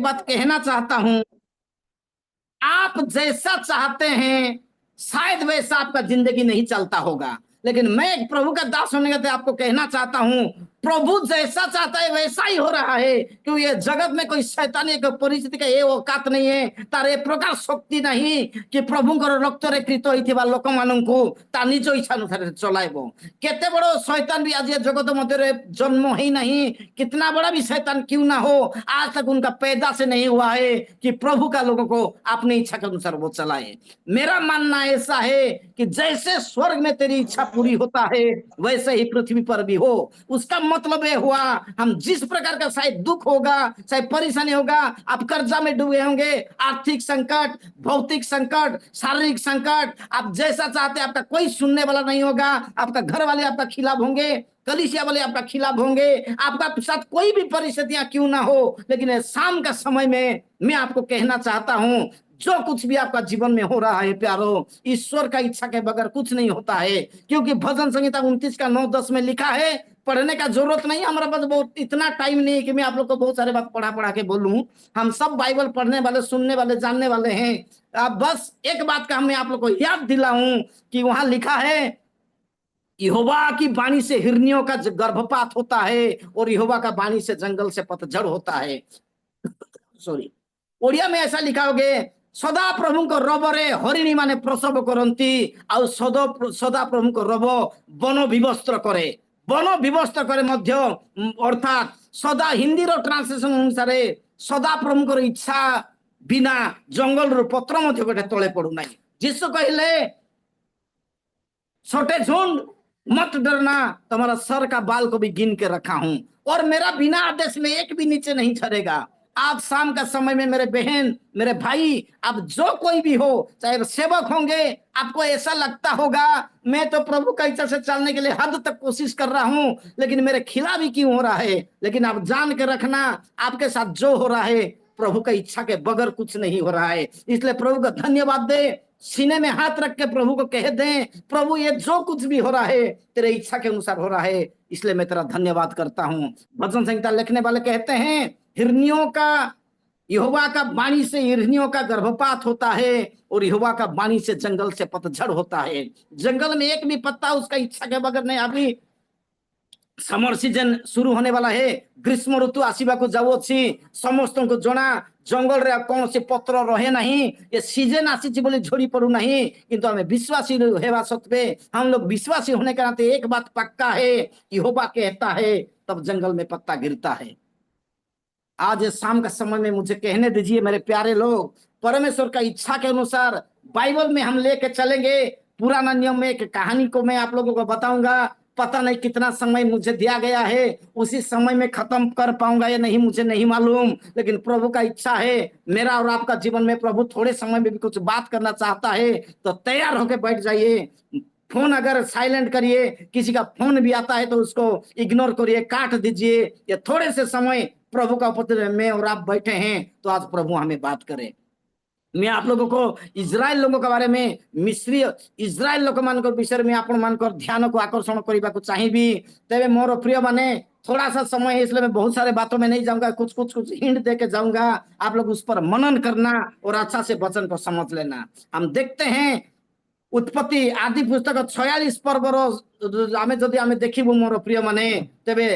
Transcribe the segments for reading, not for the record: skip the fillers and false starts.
एक बात कहना चाहता हूं, आप जैसा चाहते हैं शायद वैसा आपका जिंदगी नहीं चलता होगा, लेकिन मैं एक प्रभु का दास होने के नाते आपको कहना चाहता हूं, प्रभु जैसा चाहता है वैसा ही हो रहा है। क्योंकि ये जगत में कोई शैतानी एक परिस्थिति का ये औकात नहीं है, तार ए प्रकार शक्ति नहीं कि प्रभुଙ୍କର ରକ୍ତରେ କ୍ରୀତ ହୋଇଥିବା ଲୋକମାନଙ୍କୁ ତା ନିଜ ଇଚ୍ଛା ଅନୁସାରେ ଚଲାଇବ। କେତେ ବଡ शैतान भी आज ये जगत ମଧ୍ୟରେ जन्म ही नहीं, कितना बड़ा भी शैतान क्यों ना हो, आज तक उनका पैदा से नहीं हुआ है कि प्रभु का लोगों को अपनी इच्छा के अनुसार वो चलाए। मेरा मानना ऐसा है कि जैसे स्वर्ग में तेरी इच्छा पूरी होता है वैसे ही पृथ्वी पर भी हो। उसका मतलब ये हुआ, हम जिस प्रकार का चाहे दुख होगा, चाहे परेशानी होगा, आप कर्जा में डूबे होंगे, आर्थिक संकट, भौतिक संकट, शारीरिक संकट, आप जैसा चाहते आपका कोई सुनने वाला नहीं होगा, आपका घर वाले आपका खिलाफ होंगे, कलीसिया वाले आपका खिलाफ होंगे, आपका साथ कोई भी परिस्थितियां क्यों ना हो, लेकिन शाम का समय में मैं आपको कहना चाहता हूं, जो कुछ भी आपका जीवन में हो रहा है प्यारो, ईश्वर का इच्छा के बगैर कुछ नहीं होता है। क्योंकि भजन संहिता 29 का 9-10 में लिखा है, पढ़ने का जरूरत नहीं, हमारा पास बहुत इतना टाइम नहीं है कि मैं आप लोग को बहुत सारे बात पढ़ा पढ़ा के बोलूं। हम सब बाइबल पढ़ने वाले, सुनने वाले, जानने वाले हैं। अब बस एक बात का मैं आप लोग को याद दिलाऊं कि वहां लिखा है, यहोवा की वाणी से हिरनियों का गर्भपात होता है और यहोवा का वाणी से जंगल से पतझड़ होता है। सॉरी, ओडिया में ऐसा लिखा होगे, सदा प्रभु को रबरे हरिणी माने प्रसव करती आउ सदा प्रभु को रब वन विवस्त्र करे, वन विवस्त्र करे मध्य, अर्थात सदा हिंदी रो ट्रांसलेशन अनुसार सदा प्रभु को इच्छा बिना जंगल रो पत्र मध्य गोटे तले पड़ू ना। जिसु कहले, छोटे झुंड मत डरना, तुम्हारा सर का बाल को भी गिन के रखा हूं और मेरा बिना आदेश में एक भी नीचे नहीं झरेगा। आप शाम का समय में मेरे बहन, मेरे भाई, आप जो कोई भी हो, चाहे सेवक होंगे, आपको ऐसा लगता होगा मैं तो प्रभु का इच्छा से चलने के लिए हद तक कोशिश कर रहा हूं, लेकिन मेरे खिलाफ ही क्यों हो रहा है। लेकिन आप जान के रखना, आपके साथ जो हो रहा है प्रभु का इच्छा के बगैर कुछ नहीं हो रहा है। इसलिए प्रभु का धन्यवाद दे, सीने में हाथ रख के प्रभु को कह दें, प्रभु ये जो कुछ भी हो रहा है तेरे इच्छा के अनुसार हो रहा है, इसलिए मैं तेरा धन्यवाद करता हूं। भजन संहिता लिखने वाले कहते हैं, हिरनियों का, यहोवा का वाणी से हिरनियों का गर्भपात होता है और यहोवा का वाणी से जंगल से पतझड़ होता है। जंगल में एक भी पत्ता उसका इच्छा के बगैर नहीं। अभी समर सीजन शुरू होने वाला है, ग्रीष्म ऋतु आसवा को जाऊँगी, समस्त को जना जंगल रे कौन से पत्र रहे नहीं, ये सीजन आसी बोली झड़ी पड़ू नहीं, किंतु हमें विश्वासी हेवा सत्वे हम लोग विश्वासी होने के नाते एक बात पक्का है, यहोवा कहता है तब जंगल में पत्ता गिरता है। आज शाम का समय में मुझे कहने दीजिए मेरे प्यारे लोग, परमेश्वर का इच्छा के अनुसार बाइबल में हम लेके चलेंगे। पुराना नियम में एक कहानी को मैं आप लोगों को बताऊंगा, पता नहीं कितना समय मुझे दिया गया है, उसी समय में खत्म कर पाऊंगा या नहीं मुझे नहीं मालूम, लेकिन प्रभु का इच्छा है मेरा और आपका जीवन में प्रभु थोड़े समय में भी कुछ बात करना चाहता है तो तैयार होके बैठ जाइए। फोन अगर साइलेंट करिए, किसी का फोन भी आता है तो उसको इग्नोर करिए, काट दीजिए। ये थोड़े से समय प्रभु का उपस्थिति में और आप बैठे हैं तो आज प्रभु हमें बात करें। मैं आप लोगों को इजराइल लोगों के बारे में, मिस्री इजराइल लोक मान विषय में आपण मान ध्यान को आकर्षण करने को चाहिए। तेरे मोर प्रिय माने थोड़ा सा समय है, इसलिए मैं बहुत सारे बातों में नहीं जाऊंगा, कुछ कुछ कुछ हिंट दे के जाऊंगा, आप लोग उस पर मनन करना और अच्छा से वचन को समझ लेना। हम देखते हैं उत्पत्ति आदि पुस्तक 46 पर्वर आमे जदि आमे देखिबु मोर प्रिय माने, तेबे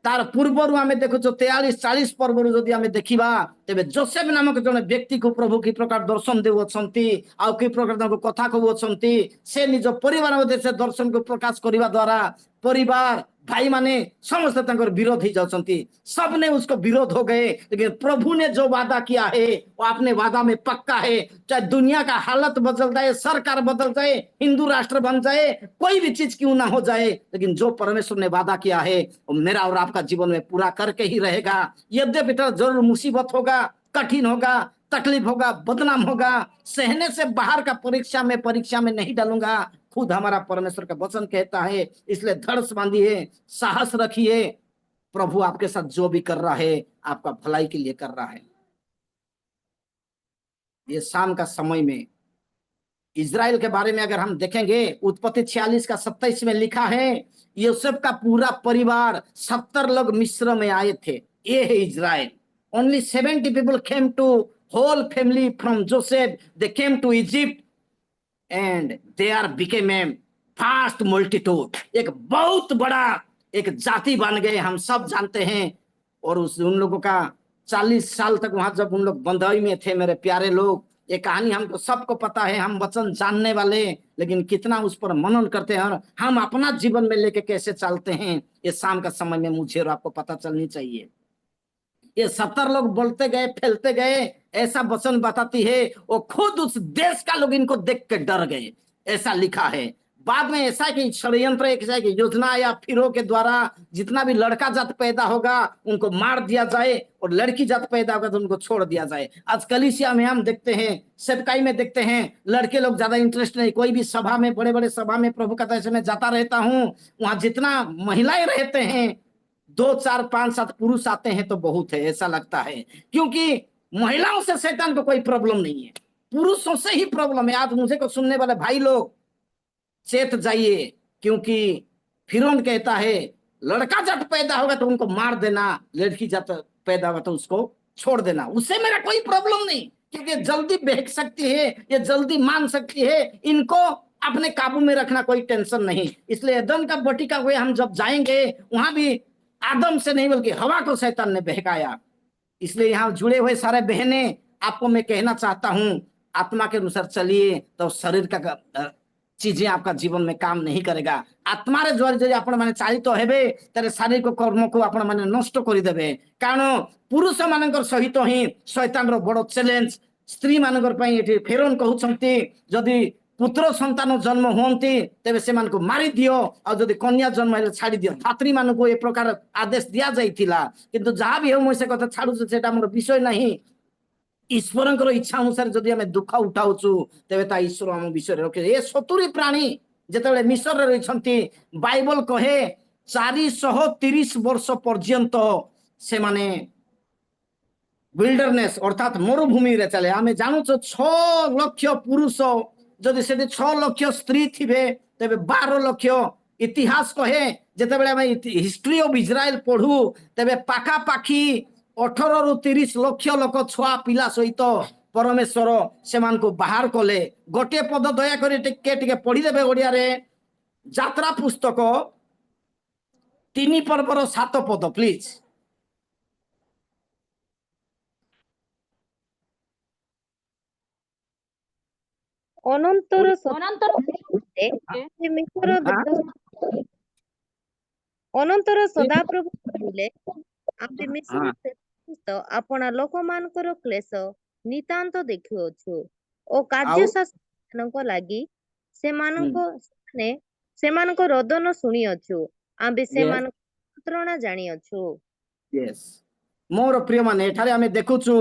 तार पूर्वर आमे देखु 43-40 पर्वर जदि आमे देखिबा, तेबे जोसेफ नामक जने व्यक्ति को प्रभु की प्रकार दर्शन देउछंती आ की प्रकार ताको कथा कहउछंती। से निज परिवार मध्ये से दर्शन को प्रकाश करिबा द्वारा परिवार भाई माने समस्त तंकर विरोध ही जाती, सब ने उसको विरोध हो गए, लेकिन प्रभु ने जो वादा किया है वो अपने वादा में पक्का है। चाहे दुनिया का हालत बदल जाए, सरकार बदल जाए, हिंदू राष्ट्र बन जाए, कोई भी चीज क्यों ना हो जाए, लेकिन जो परमेश्वर ने वादा किया है वो मेरा और आपका जीवन में पूरा करके ही रहेगा। यद्यपि जरूर मुसीबत होगा, कठिन होगा, तकलीफ होगा, बदनाम होगा, सहने से बाहर का परीक्षा में नहीं डालूंगा, खुद हमारा परमेश्वर का वचन कहता है। इसलिए धड़स बांधिए, साहस रखिए, प्रभु आपके साथ जो भी कर रहा है आपका भलाई के लिए कर रहा है। ये शाम का समय में इजराइल के बारे में अगर हम देखेंगे, उत्पत्ति 46 का 27 में लिखा है, यूसुफ का पूरा परिवार 70 लोग मिस्र में आए थे, ये है Israel. only 70 people came to, whole family from Joseph, they came to Egypt and they are became a vast multitude, एक बहुत बड़ा एक जाति बन गए, हम सब जानते हैं। और उन लोगों का 40 साल तक वहां जब उन लोग बंधुई में थे, मेरे प्यारे लोग, ये कहानी हमको सबको पता है, हम वचन जानने वाले, लेकिन कितना उस पर मनन करते हैं और हम अपना जीवन में लेके कैसे चलते हैं, ये शाम का समय में मुझे और आपको पता चलनी चाहिए। ये 70 लोग बोलते गए, फैलते गए, ऐसा वचन बताती है, वो खुद उस देश का लोग इनको देख के डर गए, ऐसा लिखा है। बाद में ऐसा कि षड्यंत्र, एक ऐसा कि योजना या फिरो के द्वारा जितना भी लड़का जात पैदा होगा उनको मार दिया जाए और लड़की जात पैदा होगा तो उनको छोड़ दिया जाए। आज कलीसिया में हम देखते हैं, सेवकाई में देखते हैं, लड़के लोग ज्यादा इंटरेस्ट नहीं। कोई भी सभा में, बड़े बड़े सभा में प्रभु का दर्शन में जाता रहता हूँ, वहां जितना महिलाएं रहते हैं, 2 4 5 7 पुरुष आते हैं तो बहुत है, ऐसा लगता है। क्योंकि महिलाओं से शैतान को कोई प्रॉब्लम नहीं है, पुरुषों से ही प्रॉब्लम है। आज मुझे को सुनने वाले भाई लोग चेत जाइए, क्योंकि फिरौन कहता है लड़का जब पैदा होगा तो उनको मार देना, लड़की जब पैदा होगा तो उसको छोड़ देना। उससे मेरा कोई प्रॉब्लम नहीं, क्योंकि ये जल्दी बहक सकती है, ये जल्दी मान सकती है, इनको अपने काबू में रखना कोई टेंशन नहीं। इसलिए एदम का बटिका हुए हम जब जाएंगे, वहां भी आदम से नहीं बल्कि हवा को शैतान ने बहकाया। इसलिए यहाँ जुड़े हुए सारे बहने, आपको मैं कहना चाहता हूं, आत्मा के अनुसार चलिए तो शरीर का चीजें आपका जीवन में काम नहीं करेगा। आत्मारे द्वारा जब आपण माने चालित हेबे तेरे शारीरिक कर्म को आपण माने नष्ट कर देबे। कारण पुरुष मानकर सहित ही शैतान रो बड़ चैलेंज स्त्री मानकर पई एठी फेरोन कहउछंती, जदि पुत्र संतान जन्म होती तेरे से मान को मारी दियो, और जदि कन्या जन्म हेले छाड़ी दियो। धात्री मान को ए प्रकार आदेश दिया जाइथिला, किंतु जहां भी हो मैं से कथा छाडू सेटा मोर विषय नहीं। ईश्वर इच्छा अनुसार जदि आम दुख उठाऊचु तेरे ता ईश्वर आम विषय रखे। ये 70 प्राणी जिते मिस्र रही, बाइबल कहे 430 वर्ष पर्यंत से माने विल्डरनेस अर्थात मरुभूमि रे चले। आम जानू 6 लाख पुरुष, जदि से 6 लाख स्त्री थे तेरे 12 लाख। इतिहास कहे जिते हिस्ट्री ऑफ इज्राएल पढ़ू तेरे पाखापाखी 18 ରୁ 30 ଲକ୍ଷ ଲୋକ ଛୁଆ ପିଲା ସହିତ परमेश्वर से बाहर कले। गोटे पद दयाकोरी टिके पढ़ीदेवे ओडियारे, यात्रा पुस्तक 3 पर्वर 7 पद प्लीज। ଅନନ୍ତର ସଦାପ୍ରଭୁ କହିଲେ, ଆମେ ମିଶିତ ଆପଣା ଲୋକମାନଙ୍କର କ୍ଲେଶ ନିତାନ୍ତ ଦେଖୁଅଛୁ ଓ କାର୍ଯ୍ୟ ଶାସ୍ତ୍ରମାନଙ୍କ ଲାଗି ସେମାନଙ୍କ ରୋଦନ ଶୁଣିଅଛୁ। ଆମେ ସେମାନଙ୍କ ଯନ୍ତ୍ରଣା ଜାଣିଅଛୁ। मोर प्रिय माने एठारे आमे देखुछु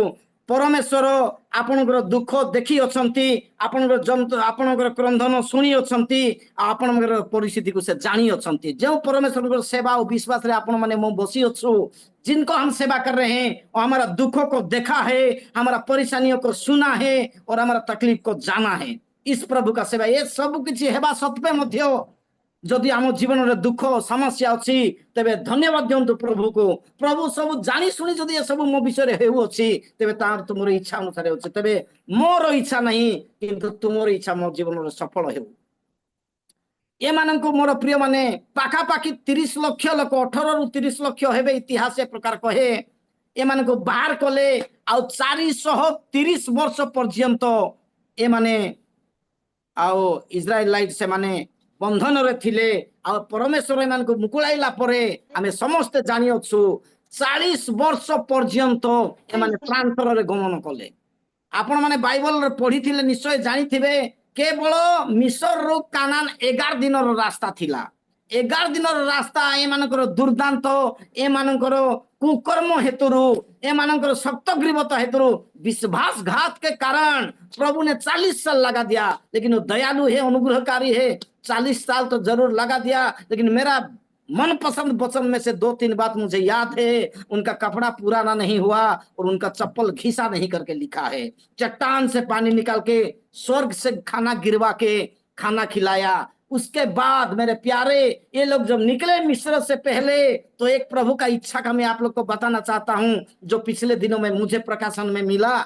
परमेश्वर आपनकर दुख देखी अछंती, आपनकर जंतु आपनकर क्रंदन सुनी अछंती, आपनकर परिस्थिति को से जानी अछंती। जो परमेश्वर को सेवा और विश्वास रे आपण माने मो बसी अछु, जिनको हम सेवा कर रहे हैं और हमारा दुखों को देखा है, हमारा परेशानियों को सुना है और हमारा तकलीफ को जाना है। इस प्रभु का सेवा ये सब किछि हेबा सत्वे मध्य जदि आम जीवन में दुख समस्या अच्छी तेरे धन्यवाद दिंतु प्रभु को। प्रभु सब जानी शुणी जदि ये सब मो विषय होउछि तेरे तार तुमर इच्छा अनुसार होछि, तेरे मोर इच्छा नहीं किंतु तुमर इच्छा मो जीवन में सफल हो। ये मानक मोर प्रिय माने पाखापाखि 30 लाख लोक 18 ରୁ 30 लाख हेबे। इतिहास ए प्रकार कहे ये मानक बाहर कले आ 430 वर्ष पर्यंत ए माने आओ इज्राएलाइट से माने बंधन रे थिले। आ परमेश्वर एमान को मुकुलाइला परे आमे समस्त जानि अछु 40 वर्ष पर्यंत एमाने प्रांतर रे गमन कले। आपण माने बाइबल रे पढ़ी थिले निश्चय जानि थिबे, केवल मिस्र रो कानान 11 दिन रो रास्ता थिला। 11 दिन रो रास्ता एमानकर दुर्दांत, एमानकर कुकर्म हेतुरु, एमानकर सप्तग्रीवता हेतुरु विश्वासघात के कारण प्रभु ने 40 साल लगा दिया। लेकिन वो दयालु है, अनुग्रहकारी है, 40 साल तो जरूर लगा दिया। लेकिन मेरा मनपसंद वचन में से 2-3 बात मुझे याद है। उनका कपड़ा पुराना नहीं हुआ और उनका चप्पल घिसा नहीं करके लिखा है। चट्टान से पानी निकाल के, स्वर्ग से खाना गिरवा के खाना खिलाया। उसके बाद मेरे प्यारे, ये लोग जब निकले मिस्र से पहले, तो एक प्रभु का इच्छा का मैं आप लोग को बताना चाहता हूं, जो पिछले दिनों में मुझे प्रकाशन में मिला।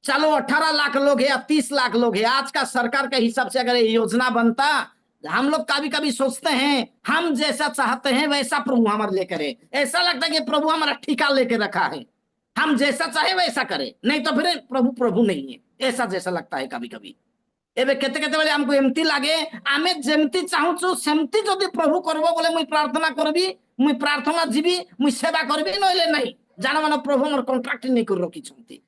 चलो 18 लाख लोग है या 30 लाख लोग है, आज का सरकार के हिसाब से अगर ये योजना बनता, हम लोग कभी कभी सोचते हैं हम जैसा चाहते हैं वैसा प्रभु हमारे लिए करे। ऐसा लगता है कि प्रभु हमारा ठिका लेके रखा है, हम जैसा चाहे वैसा करे, नहीं तो फिर प्रभु प्रभु नहीं है, ऐसा जैसा लगता है कभी कभी। एबे केते केते बेले हमको एमती लागे, आमे जेमती चाहूचु सेमती जदि प्रभु करबो बोले मुई प्रार्थना करबी, मुई प्रार्थना जीबी, मुई सेवा करबी, नइले नहीं जाना मानो प्रभु मोर कॉन्ट्रैक्ट नहीं कर रखिछंती।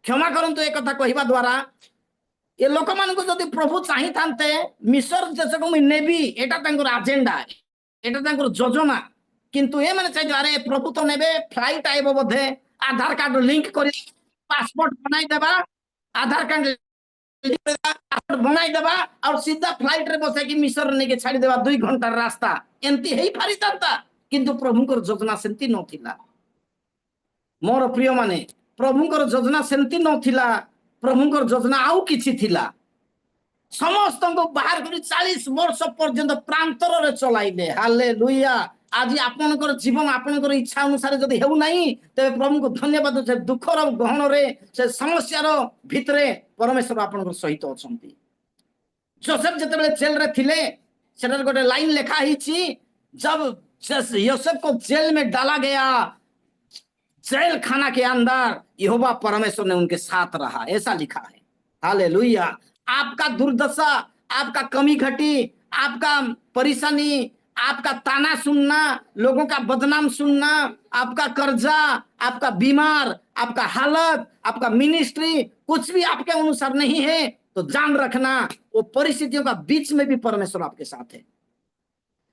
क्षमा करंतु एक कथा कहवा द्वारा ये लोक मानक जदि प्रभु चाही थांते मिसर देश को मुई नेबी, एटा तांकर एजेंडा, एटा तांकर योजना, किंतु ए माने चाहि अरे प्रभु तो नेबे, फ्लाइट आइबो बोधे, आधार कार्ड लिंक करी पासपोर्ट बनाई देबा, आधार कार्ड बनाई देबा और सीधा फ्लाइट रे बसे कि मिसर ने के छाड़ी देबा 2 घंटा रास्ता, एंती हेई पारि तांता, किंतु प्रभुकर योजना सेंती नथिला। मोर प्रिय माने प्रभुकर योजना सेंती नथिला, प्रभुकर योजना आउ किछि थिला। समस्त को बाहर करी 40 वर्ष पर्यंत प्रांतर रे चलाइले। हालेलुया। आज आपनकर जीवन आपनकर इच्छा अनुसार जदि हेउ नाही, तबे प्रभु को धन्यवाद। से दुखर गहन रे, से समस्यार भितरे परमेश्वर आपनकर सहित अछंती। जोसेफ जतबे जेल रे थिले, सेटर गोटे लाइन लिखा हिची, जब योसेफ को जेल में डाला गया, जेल खाना के अंदर यहोवा परमेश्वर ने उनके साथ रहा, ऐसा लिखा है। हालेलुया। आपका दुर्दशा, आपका कमी घटी, आपका परेशानी, आपका ताना सुनना, लोगों का बदनाम सुनना, आपका कर्जा, आपका बीमार, आपका हालत, आपका मिनिस्ट्री कुछ भी आपके अनुसार नहीं है, तो जान रखना वो परिस्थितियों का बीच में भी परमेश्वर आपके साथ है।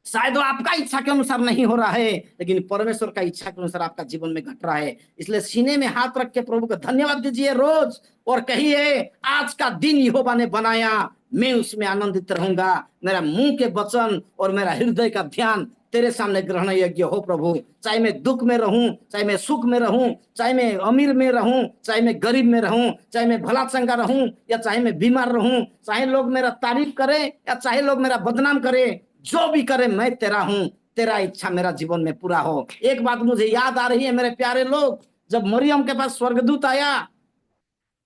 शायद वो आपका इच्छा के अनुसार नहीं हो रहा है, लेकिन परमेश्वर का इच्छा के अनुसार आपका जीवन में घट रहा है। इसलिए सीने में हाथ रख के प्रभु को धन्यवाद दीजिए रोज, और कहिए आज का दिन यहोवा ने बनाया, मैं उसमें आनंदित रहूंगा। मेरा मुंह के वचन और मेरा हृदय का ध्यान तेरे सामने ग्रहण योग्य हो प्रभु। चाहे मैं दुख में रहूं, चाहे मैं सुख में रहूं, चाहे मैं अमीर में रहूं, चाहे मैं गरीब में रहूं, चाहे मैं भला चंगा रहूं या चाहे मैं बीमार रहूं, चाहे लोग मेरा तारीफ करें या चाहे लोग मेरा बदनाम करें, जो भी करे मैं तेरा हूं, तेरा इच्छा मेरा जीवन में पूरा हो। एक बात मुझे याद आ रही है मेरे प्यारे लोग, जब मरियम के पास स्वर्गदूत आया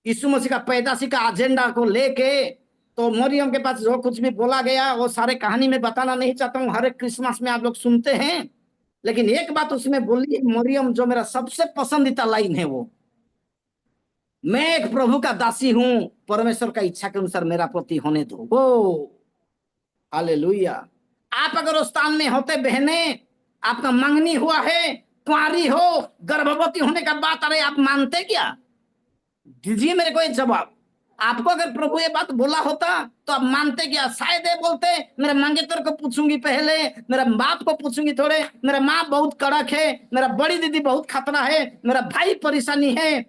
यीशु मसीह का पैदाशी का एजेंडा को लेके, तो मरियम के पास जो कुछ भी बोला गया वो सारे कहानी में बताना नहीं चाहता हूँ, हर एक क्रिसमस में आप लोग सुनते हैं, लेकिन एक बात उसमें बोली मरियम, जो मेरा सबसे पसंदीदा लाइन है वो, मैं एक प्रभु का दासी हूं, परमेश्वर का इच्छा के अनुसार मेरा प्रति होने दो। ओ हालेलुया। आप अगर उस स्थान में होते बहने, आपका मंगनी हुआ है, कुंवारी हो, गर्भवती होने का बात, अरे आप मानते क्या? दीजिए मेरे को एक जवाब। आपको अगर प्रभु ये बात बोला होता तो आप मानते क्या? शायद ये बोलते मेरे मंगेतर को पूछूंगी पहले, मेरा बाप को पूछूंगी थोड़े, मेरा माँ बहुत कड़क है, मेरा बड़ी दीदी बहुत खतरा है, मेरा भाई परेशानी है,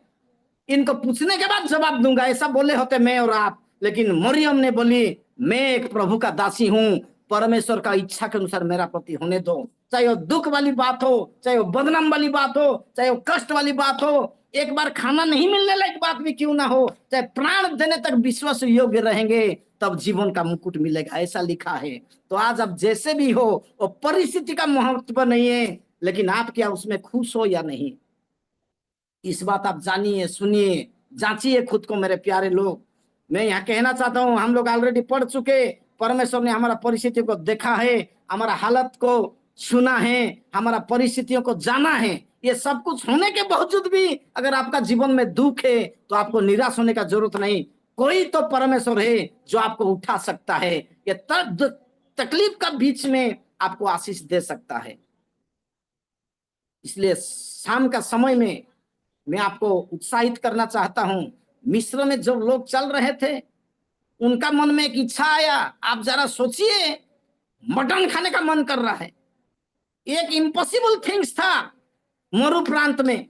इनको पूछने के बाद जवाब दूंगा, ऐसा बोले होते मैं और आप। लेकिन मरियम ने बोली मैं एक प्रभु का दासी हूं, परमेश्वर का इच्छा के अनुसार मेरा प्रति होने दो। चाहे वो दुख वाली बात हो, चाहे वो बदनाम वाली बात हो, चाहे वो कष्ट वाली बात हो, एक बार खाना नहीं मिलने लायक बात भी क्यों ना हो, चाहे प्राण देने तक विश्वास योग्य रहेंगे, तब जीवन का मुकुट मिलेगा, ऐसा लिखा है। तो आज आप जैसे भी हो, वो परिस्थिति का महत्व नहीं है, लेकिन आप क्या उसमें खुश हो या नहीं, इस बात आप जानिए, सुनिए, जांचिए खुद को मेरे प्यारे लोग। मैं यहाँ कहना चाहता हूँ, हम लोग ऑलरेडी पढ़ चुके, परमेश्वर ने हमारा परिस्थितियों को देखा है, हमारा हालत को सुना है, हमारा परिस्थितियों को जाना है। ये सब कुछ होने के बावजूद भी अगर आपका जीवन में दुख है तो आपको निराश होने का जरूरत नहीं। कोई तो परमेश्वर है जो आपको उठा सकता है, ये तकलीफ का बीच में आपको आशीष दे सकता है। इसलिए शाम का समय में मैं आपको उत्साहित करना चाहता हूं। मिस्र में जब लोग चल रहे थे, उनका मन में एक इच्छा आया, आप जरा सोचिए, मटन खाने का मन कर रहा है। एक इम्पॉसिबल थिंग्स था मरु प्रांत में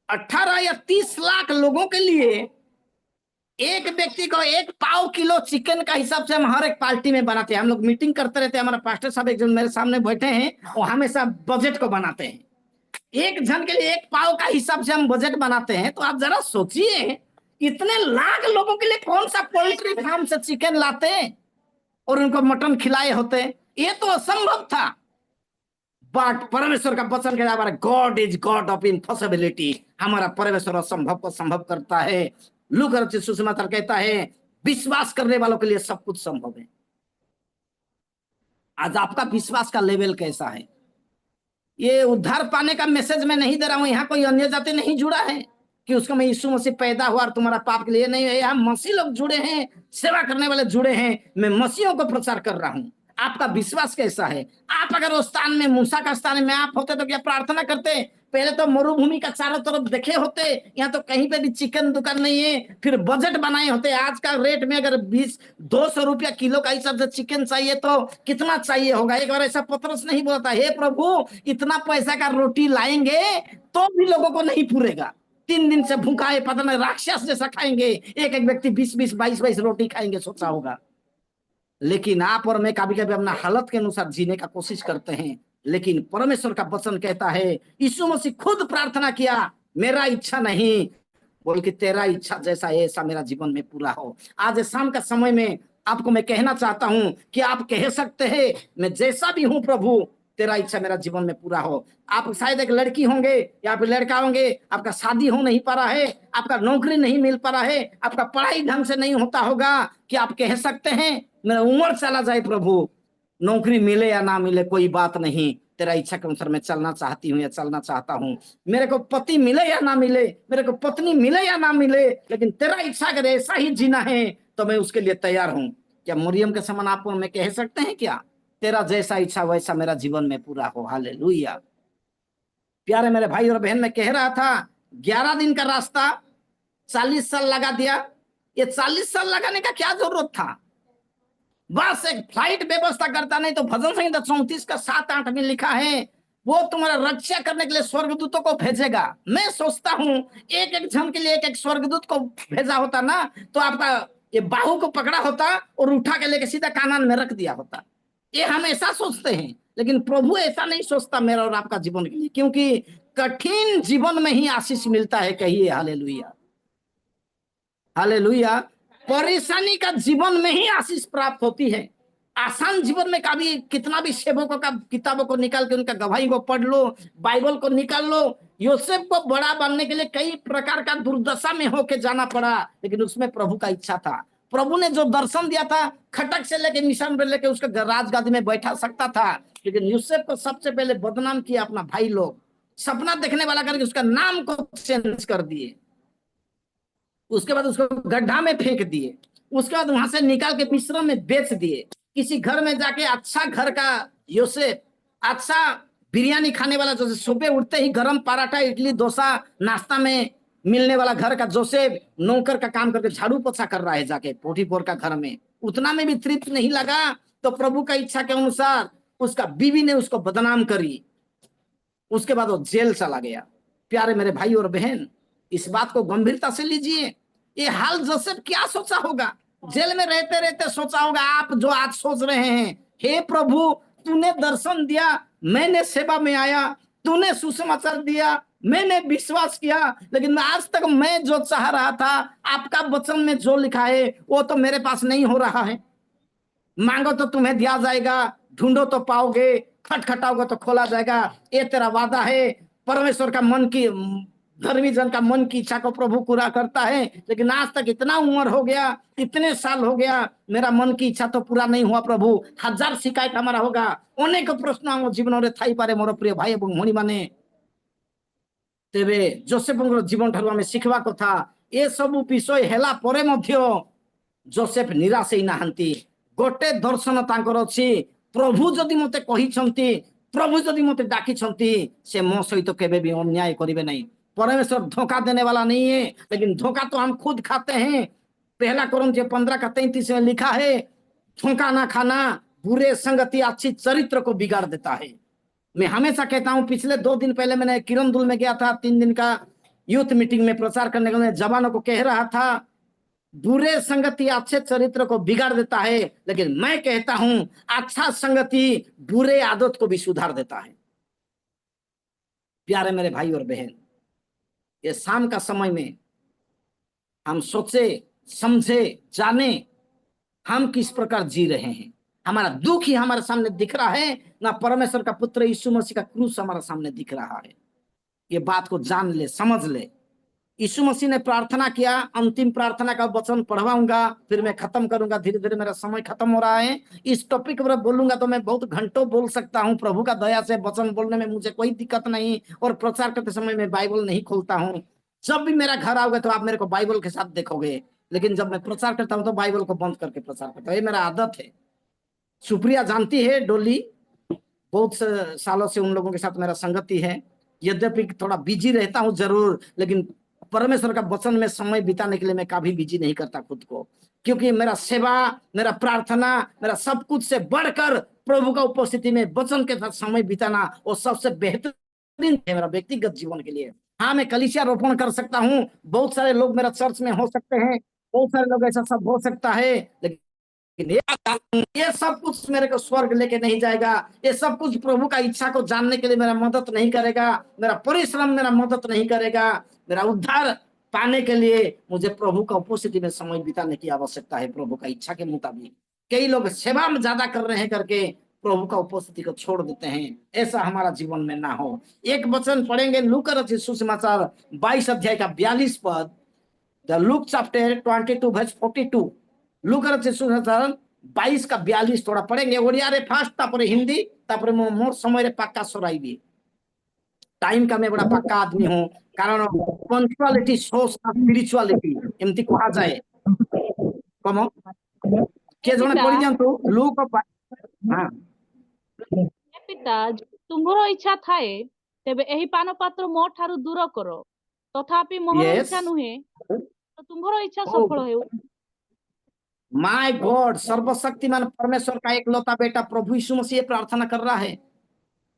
18 या 30 लाख लोगों के लिए एक व्यक्ति को 1 पाव किलो चिकन का हिसाब से हम हर एक पार्टी में बनाते हैं। हम लोग मीटिंग करते रहते हैं, हमारा पास्टर साहब एक जन मेरे सामने बैठे हैं, वो हमेशा बजट को बनाते हैं। एक जन के लिए 1 पाव का हिसाब से हम बजट बनाते हैं। तो आप जरा सोचिए, इतने लाख लोगों के लिए कौन सा पोल्ट्री फार्म से चिकन लाते हैं? और उनको मटन खिलाए होते, ये तो असंभव था। बट परमेश्वर का वचन कहता है हमारा God is God of impossibility. हमारा परमेश्वर असंभव को संभव करता है। लूका रचित सुसमाचार कहता है विश्वास करने वालों के लिए सब कुछ संभव है। आज आपका विश्वास का लेवल कैसा है? ये उद्धार पाने का मैसेज मैं नहीं दे रहा हूं, यहाँ कोई अन्य जाति नहीं जुड़ा है कि उसको मैं यीशु मसीह पैदा हुआ और तुम्हारा पाप के लिए नहीं है। यहाँ मसीह लोग जुड़े हैं, सेवा करने वाले जुड़े हैं, मैं मसीहों को प्रचार कर रहा हूं। आपका विश्वास कैसा है? आप अगर उस स्थान में, मूसा का स्थान में आप होते तो क्या प्रार्थना करते? पहले तो मरुभूमि का चारों तरफ देखे होते, यहाँ तो कहीं पे भी चिकन दुकान नहीं है, फिर बजट बनाए होते। आज का रेट में अगर 200 रुपया किलो का हिसाब से चिकन चाहिए तो कितना चाहिए होगा? एक बार ऐसा पतरस नहीं बोलता हे प्रभु इतना पैसा का रोटी लाएंगे तो भी लोगों को नहीं पूरेगा, 3 दिन से भूखा है, पता नहीं राक्षस जैसा खाएंगे, एक एक व्यक्ति 20-20 22-22 रोटी खाएंगे, सोचा होगा। लेकिन आप और मैं कभी कभी अपना हालत के अनुसार जीने का कोशिश करते हैं, लेकिन परमेश्वर का वचन कहता है, यीशु मसीह खुद प्रार्थना किया मेरा इच्छा नहीं बोल के तेरा इच्छा जैसा है ऐसा मेरा जीवन में पूरा हो। आज शाम का समय में आपको मैं कहना चाहता हूं कि आप कह सकते हैं मैं जैसा भी हूं प्रभु तेरा इच्छा मेरा जीवन में पूरा हो। आप शायद एक लड़की होंगे या फिर लड़का होंगे, आपका शादी हो नहीं पा रहा है, आपका नौकरी नहीं मिल पा रहा है, आपका पढ़ाई ढंग से नहीं होता होगा, कि आप कह सकते हैं मेरा उम्र चला जाए प्रभु, नौकरी मिले या ना मिले कोई बात नहीं, तेरा इच्छा के अनुसार मैं चलना चाहती हूँ या चलना चाहता हूँ। मेरे को पति मिले या ना मिले, मेरे को पत्नी मिले या ना मिले, लेकिन तेरा इच्छा अगर ऐसा ही जीना है तो मैं उसके लिए तैयार हूँ। क्या मरियम के समान आप में कह सकते हैं क्या तेरा जैसा इच्छा वैसा मेरा जीवन में पूरा हो? हालेलुया। प्यारे मेरे भाई और बहन, मैं कह रहा था 11 दिन का रास्ता 40 साल लगा दिया। ये 40 साल लगाने का क्या जरूरत था? बस एक फ्लाइट व्यवस्था करता, नहीं तो भजन संहिता 34 का 7-8 में लिखा है वो तुम्हारा रक्षा करने के लिए स्वर्गदूतों को भेजेगा। मैं सोचता हूँ एक एक जन के लिए एक एक स्वर्गदूत को भेजा होता ना तो आपका ये बाहू को पकड़ा होता और उठा के लेके सीधा कानान में रख दिया होता। ये हम ऐसा सोचते हैं, लेकिन प्रभु ऐसा नहीं सोचता मेरा और आपका जीवन के लिए, क्योंकि कठिन जीवन में ही आशीष मिलता है। कहिए हालेलुया, हालेलुया। परेशानी का जीवन में ही आशीष प्राप्त होती है। आसान जीवन में कभी कितना भी सेवकों का किताबों को निकाल के उनका गवाही को पढ़ लो, बाइबल को निकाल लो, योसेफ को बड़ा बनने के लिए कई प्रकार का दुर्दशा में होके जाना पड़ा, लेकिन उसमें प्रभु का इच्छा था। प्रभु ने जो दर्शन दिया था खटक से लेके निशान पे लेके उसको राजगादी में बैठा सकता था, लेकिन यूसुफ को सबसे पहले बदनाम किया अपना भाई लोग, सपना देखने वाला करके उसका नाम को चेंज कर दिए, उसके बाद उसको गड्ढा में फेंक दिए, उसके बाद वहां से निकाल के मिस्र में बेच दिए। किसी घर में जाके अच्छा घर का यूसुफ, अच्छा बिरयानी खाने वाला, जो सुबह उठते ही गरम पराठा इडली डोसा नाश्ता में मिलने वाला घर का जोसेफ, नौकर का काम करके झाड़ू पोछा कर रहा है जाके पोटीपोर का घर में, उतना में भी तृप्त नहीं लगा तो प्रभु का इच्छा के अनुसार उसका बीवी ने उसको बदनाम करी, उसके बाद वो जेल चला गया। प्यारे मेरे भाई और बहन, इस बात को गंभीरता से लीजिए। ये हाल जोसेफ क्या सोचा होगा? जेल में रहते रहते सोचा होगा आप जो आज सोच रहे हैं, हे प्रभु तूने दर्शन दिया, मैंने सेवा में आया, तूने सुसमाचार दिया, मैंने विश्वास किया, लेकिन आज तक मैं जो चाह रहा था आपका वचन में जो लिखा है वो तो मेरे पास नहीं हो रहा है। मांगो तो तुम्हें दिया जाएगा, ढूंढो तो पाओगे, खटखटाओगे तो खोला जाएगा, ये तेरा वादा है। परमेश्वर का मन की, धर्मी जन का मन की इच्छा को प्रभु पूरा करता है, लेकिन आज तक इतना उम्र हो गया, इतने साल हो गया, मेरा मन की इच्छा तो पूरा नहीं हुआ प्रभु। 1000 शिकायत हमारा होगा, अनेक प्रश्न आम जीवन में थाई पारे मोर प्रिय भाई एवं भणी माने। तेबे जोसेफଙ୍କର जीवन ଠାରୁ ଆମେ ଶିଖିବା କଥା, ଏ ସବୁ ବିଷୟ ହେଲା ପରେ ମଧ୍ୟ जोसेफ निराश ही नाहंती। गोटे दर्शन तांकर अछि, प्रभु जदि मते कहिसंती, प्रभु जदि मते डाकिसंती, से मो सहित केबे भी अन्याय करिवे नहीं। परमेश्वर धोखा देने वाला नहीं है, लेकिन धोखा तो हम खुद खाते हैं। पहला कोरिन्थियों 15 का 33 में लिखा है, धोखा ना खाना बुरे संगति अच्छी चरित्र को बिगाड़ देता है। मैं हमेशा कहता हूं, पिछले 2 दिन पहले मैंने किरंदुल में गया था, 3 दिन का यूथ मीटिंग में प्रचार करने के लिए जवानों को कह रहा था, बुरे संगति अच्छे चरित्र को बिगाड़ देता है, लेकिन मैं कहता हूं अच्छा संगति बुरे आदत को भी सुधार देता है। प्यारे मेरे भाई और बहन, ये शाम का समय में हम सोचे समझे जाने हम किस प्रकार जी रहे हैं। हमारा दुख ही हमारे सामने दिख रहा है, ना परमेश्वर का पुत्र यीशु मसीह का क्रूस हमारे सामने दिख रहा है। ये बात को जान ले, समझ ले। यीशु मसीह ने प्रार्थना किया, अंतिम प्रार्थना का वचन पढ़वाऊंगा, फिर मैं खत्म करूंगा। धीरे धीरे मेरा समय खत्म हो रहा है। इस टॉपिक पर बोलूंगा तो मैं बहुत घंटों बोल सकता हूँ। प्रभु का दया से वचन बोलने में मुझे कोई दिक्कत नहीं, और प्रचार करते समय मैं बाइबल नहीं खोलता हूँ। जब भी मेरा घर आओगे तो आप मेरे को बाइबल के साथ देखोगे, लेकिन जब मैं प्रचार करता हूँ तो बाइबल को बंद करके प्रचार करता हूँ। ये मेरा आदत है। सुप्रिया जानती है, डोली, बहुत सालों से उन लोगों के साथ मेरा संगति है। यद्यपि थोड़ा बिजी रहता हूं जरूर, लेकिन परमेश्वर का वचन में समय बिताने के लिए मैं कभी बिजी नहीं करता खुद को, क्योंकि मेरा सेवा, मेरा प्रार्थना, मेरा सब कुछ से बढ़कर प्रभु का उपस्थिति में वचन के साथ समय बिताना वो सबसे बेहतरीन है मेरा व्यक्तिगत जीवन के लिए। हाँ, मैं कलीसिया रोपण कर सकता हूँ, बहुत सारे लोग मेरा चर्च में हो सकते हैं, बहुत सारे लोग ऐसा सब हो सकता है, लेकिन ये सब कुछ मेरे को स्वर्ग लेके नहीं जाएगा। ये सब कुछ प्रभु का इच्छा को जानने के लिए मेरा मदद नहीं करेगा। मेरा परिश्रम मेरा मदद नहीं करेगा। मेरा उद्धार पाने के लिए मुझे प्रभु का उपस्थिति में समय बिताने की आवश्यकता है, प्रभु का इच्छा के मुताबिक। कई लोग सेवा में ज्यादा कर रहे हैं करके प्रभु का उपस्थिति को छोड़ देते हैं। ऐसा हमारा जीवन में ना हो। एक वचन पढ़ेंगे, लूका रचित सुसमाचार 22 अध्याय का 42 पद। The Luke chapter 22 verse 42। लूका रचित सुसमाचार 22 का 42 थोड़ा पढ़ेंगे। ओडिया रे फास्ट, तापर हिंदी, तापर मोर समय रे पक्का सराइबी। टाइम का मैं बड़ा पक्का आदमी हूँ, कारण पंक्चुअलिटी शोस स्पिरिचुअलिटी एमती कहा जाए। कम के जने पिता पढ़ी दियंतु लूक। हाँ, पिता तुम्हारो इच्छा थाए तेबे एही पान पात्र मो ठारू दूर करो, तथापि मोहर यस, इच्छा नुहे तो तुम्हारो इच्छा सफल हो। माय गॉड, सर्वशक्तिमान परमेश्वर का एकलौता बेटा प्रभु यीशु मसीह प्रार्थना कर रहा है।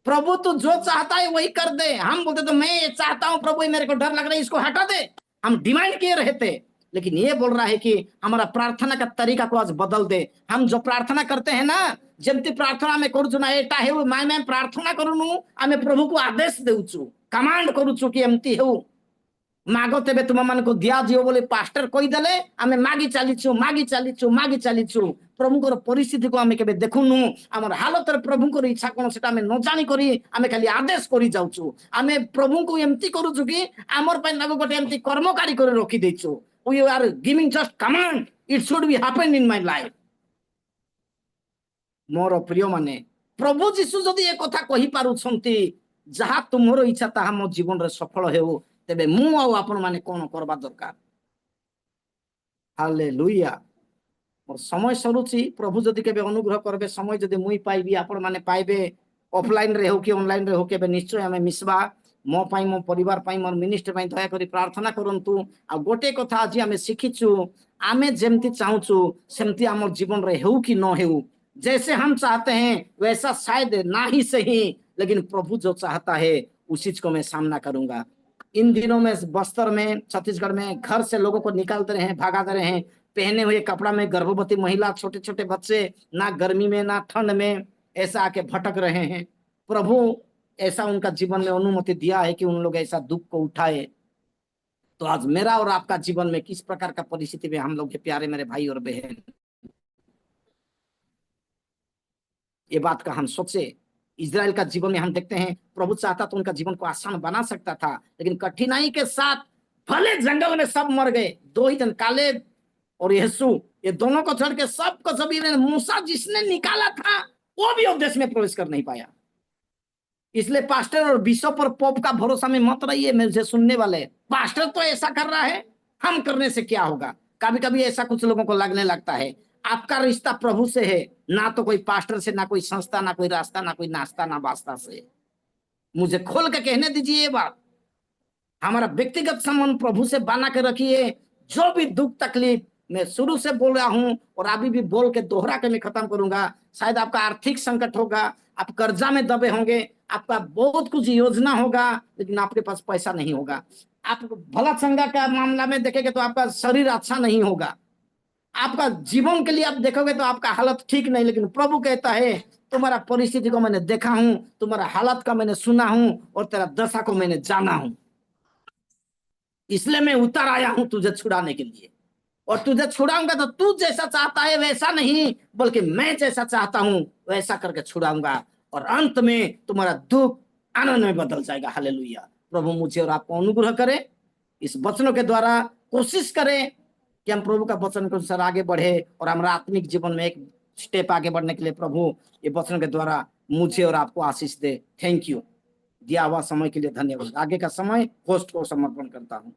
प्रभु तो जो चाहता है वही कर दे। हम बोलते तो मैं ये चाहता हूं प्रभु, मेरे को डर लग रहा है, इसको हटा दे। हम डिमांड किए रहते, लेकिन ये बोल रहा है कि हमारा प्रार्थना का तरीका को आज बदल दे। हम जो प्रार्थना करते हैं ना, जमती प्रार्थना में करूँ ना, एटा है मैं प्रार्थना करूँ, आमे प्रभु को आदेश देउछु, कमांड करूछु कि एमती है मागो तेबे तुम मान को दिया जियो बोले पास्टर कही देले आमे मागी चालीछु मागी चालीछु मागी चालीछु। प्रभुଙ୍କର परिस्थिति को आमे केबे देखुनु, हमर हालत रे प्रभुଙ୍କର इच्छा कोन सेटा आमे न जानी करी आमे खाली आदेश करी जाउछु। आमे प्रभु को एमती करूछु कि हमर पय नागो गोटे एमती कर्मकारी करे रखी देछु। We are giving just command, it should be happen in my life. मोर प्रिय माने, प्रभु जीशु जदि ए कथा कहि पारुछंती, जहा तुमरो इच्छा ताहा मो जीवन रे सफल हेउ, तेबे मु आ आपण माने कोन करबा दरकार। हालेलुया। मोर समय सरुची, प्रभु जदि केबे अनुग्रह करबे, समय जदि मुई पाइबी, आपण माने पाइबे, ऑफलाइन रे हो कि ऑनलाइन रे हो, केबे निश्चय हमें मिसबा। मो पाई, मो परिवार पाई, मोर मिनिस्टर पाई दया करी प्रार्थना करंतु। आ गोटे कथा आज हमें शिखिछु, आमे जेमती चाहूछु सेमती हमर जीवन रे हेउ कि न हेउ। जैसे हम चाहते हैं वैसा शायद ना ही सही, लेकिन प्रभु जो चाहता है उसी को मैं सामना करूंगा। इन दिनों में बस्तर में, छत्तीसगढ़ में घर से लोगों को निकालते रहे, भगा दे रहे हैं, पहने हुए कपड़ा में गर्भवती महिला, छोटे छोटे बच्चे, ना गर्मी में ना ठंड में ऐसा आके भटक रहे हैं। प्रभु ऐसा उनका जीवन में अनुमति दिया है कि उन लोग ऐसा दुख को उठाए। तो आज मेरा और आपका जीवन में किस प्रकार का परिस्थिति में हम लोग के प्यारे मेरे भाई और बहन, ये बात का हम सोचे। इजराइल का जीवन में हम देखते हैं, प्रभु चाहता तो उनका जीवन को आसान बना सकता था, लेकिन कठिनाई के साथ भले जंगल में सब मर गए, दो ही जन कालेब और यीशु, ये दोनों को छोड़ के सबको सभी ने, मूसा जिसने निकाला था वो भी उस देश में प्रवेश कर नहीं पाया। इसलिए पास्टर और बिशप और पोप का भरोसा में मत रहिए। मुझे सुनने वाले, पास्टर तो ऐसा कर रहा है, हम करने से क्या होगा। कभी कभी ऐसा कुछ लोगों को लगने लगता है। आपका रिश्ता प्रभु से है, ना तो कोई पास्टर से, ना कोई संस्था, ना कोई रास्ता, ना कोई नाश्ता, ना वास्ता से। मुझे खोल के कहने दीजिए ये बात। हमारा व्यक्तिगत संबंध प्रभु से बना के रखिए। जो भी दुख तकलीफ, मैं शुरू से बोल रहा हूं और अभी भी बोल के दोहरा के मैं खत्म करूंगा। शायद आपका आर्थिक संकट होगा, आप कर्जा में दबे होंगे, आपका बहुत कुछ योजना होगा, लेकिन आपके पास पैसा नहीं होगा। आप भला चंगा का मामला में देखेंगे तो आपका शरीर अच्छा नहीं होगा। आपका जीवन के लिए आप देखोगे तो आपका हालत ठीक नहीं, लेकिन प्रभु कहता है तुम्हारा परिस्थिति को मैंने देखा हूं, तुम्हारा हालत का मैंने सुना हूं, और तेरा दशा को मैंने जाना हूं, इसलिए मैं उतर आया हूं तुझे छुड़ाने के लिए। और तुझे छुड़ाऊंगा तो तू जैसा चाहता है वैसा नहीं, बल्कि मैं जैसा चाहता हूं वैसा करके छुड़ाऊंगा, और अंत में तुम्हारा दुख आनंद में बदल जाएगा। हालेलुया। प्रभु मुझे और आपको अनुग्रह करे, इस वचनों के द्वारा कोशिश करें कि हम प्रभु का वचन के अनुसार आगे बढ़े और हमारा आत्मिक जीवन में एक स्टेप आगे बढ़ने के लिए प्रभु ये वचनों के द्वारा मुझे और आपको आशीष दे। Thank you. दिया हुआ समय के लिए धन्यवाद। आगे का समय होस्ट को समर्पण करता हूं।